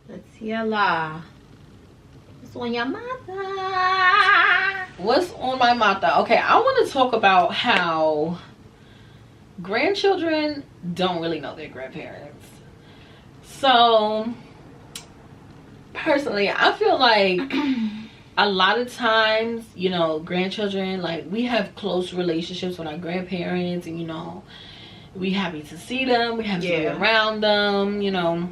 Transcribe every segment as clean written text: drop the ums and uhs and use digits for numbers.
Let's hear la. What's on your mata? What's on my mata? Okay, I want to talk about how grandchildren don't really know their grandparents. So, personally, I feel like a lot of times, you know, grandchildren, like, we have close relationships with our grandparents, and, you know, we happy to see them, we happy to be around them, you know.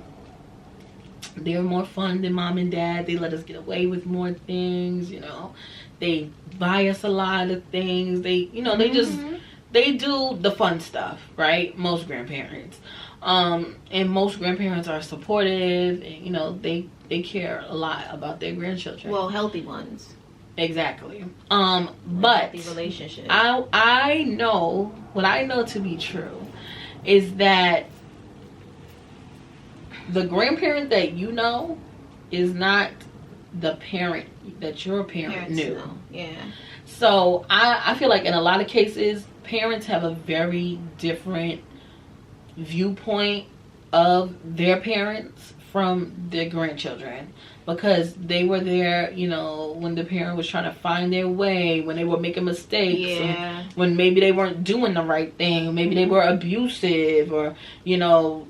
They're more fun than mom and dad. They let us get away with more things, you know. They buy us a lot of things. They, you know, they just, they do the fun stuff, right? Most grandparents. And most grandparents are supportive, and, you know, they care a lot about their grandchildren. Well, healthy ones. Exactly. But healthy relationship. I know, what I know to be true is that the grandparent that you know is not the parent that your parent knew. Know. Yeah. So I feel like in a lot of cases, parents have a very different viewpoint of their parents from their grandchildren, because they were there, you know, when the parent was trying to find their way, when they were making mistakes, and when maybe they weren't doing the right thing, maybe they were abusive, or, you know,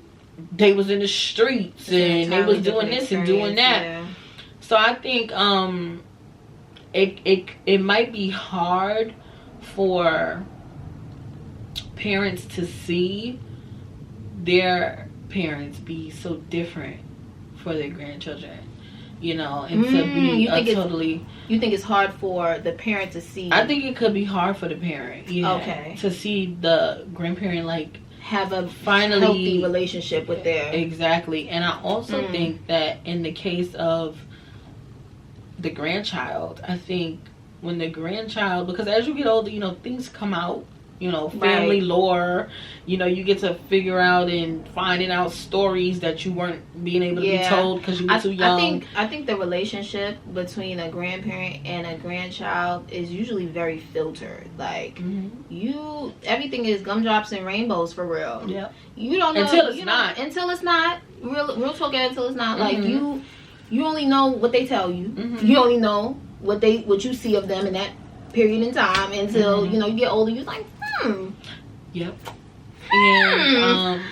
they was in the streets and they was doing this and doing that. Yeah. So I think it might be hard for parents to see their parents be so different for their grandchildren, you know, and to be totally. You think it's hard for the parent to see? I think it could be hard for the parent. Yeah. Okay. To see the grandparent like have a healthy relationship with their. Exactly. And I also think that in the case of the grandchild, I think when the grandchild, because as you get older, you know, things come out, you know, family lore, you know, you get to figure out and finding out stories that you weren't being able to be told because you were too young. I think the relationship between a grandparent and a grandchild is usually very filtered. Like, everything is gumdrops and rainbows for real. Yeah. You don't know until it's not. Until it's not. Real talk, until it's not. Like, you only know what they tell you. You only know what you see of them in that period in time until you know you get older. You're like, Yep. And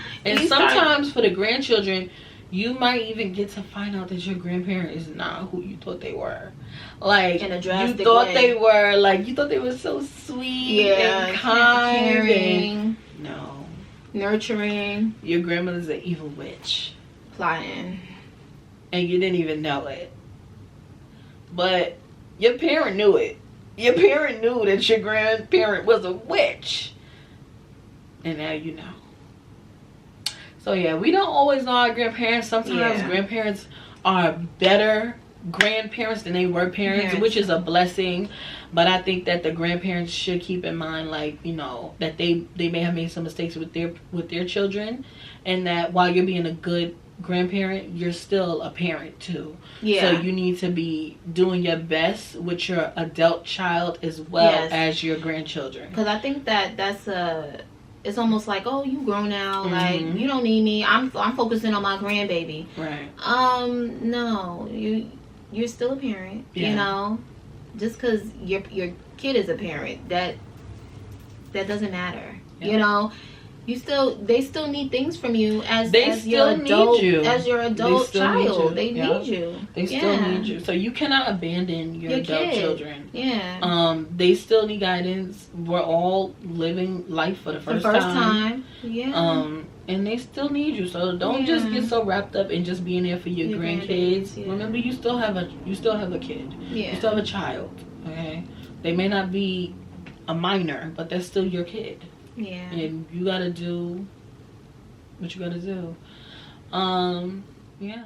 sometimes for the grandchildren, you might even get to find out that your grandparent is not who you thought they were. Like, in a drastic you thought way. They were like, you thought they were so sweet and kind, caring, no, nurturing. Your grandmother's an evil witch, plotting, and you didn't even know it. But your parent knew it. Your parent knew that your grandparent was a witch. And now you know. So yeah, we don't always know our grandparents. Sometimes grandparents are better grandparents than they were parents, which is a blessing. But I think that the grandparents should keep in mind, like, you know, that they may have made some mistakes with their children, and that while you're being a good grandparent, you're still a parent too. So you need to be doing your best with your adult child as well as your grandchildren. Because I think that's it's almost like, oh, you grown now, like you don't need me. I'm focusing on my grandbaby. Right. No, you're still a parent. You know, just because your kid is a parent, that doesn't matter. You know. They still need things from you as your adult child. They need you. They still need you. So you cannot abandon your adult children. Yeah. They still need guidance. We're all living life for the first time. Yeah. And they still need you. So don't just get so wrapped up in just being there for your grandkids. Remember, you still have a kid. Yeah. You still have a child. Okay. They may not be a minor, but they're still your kid. Yeah. And you gotta do what you gotta do. Yeah.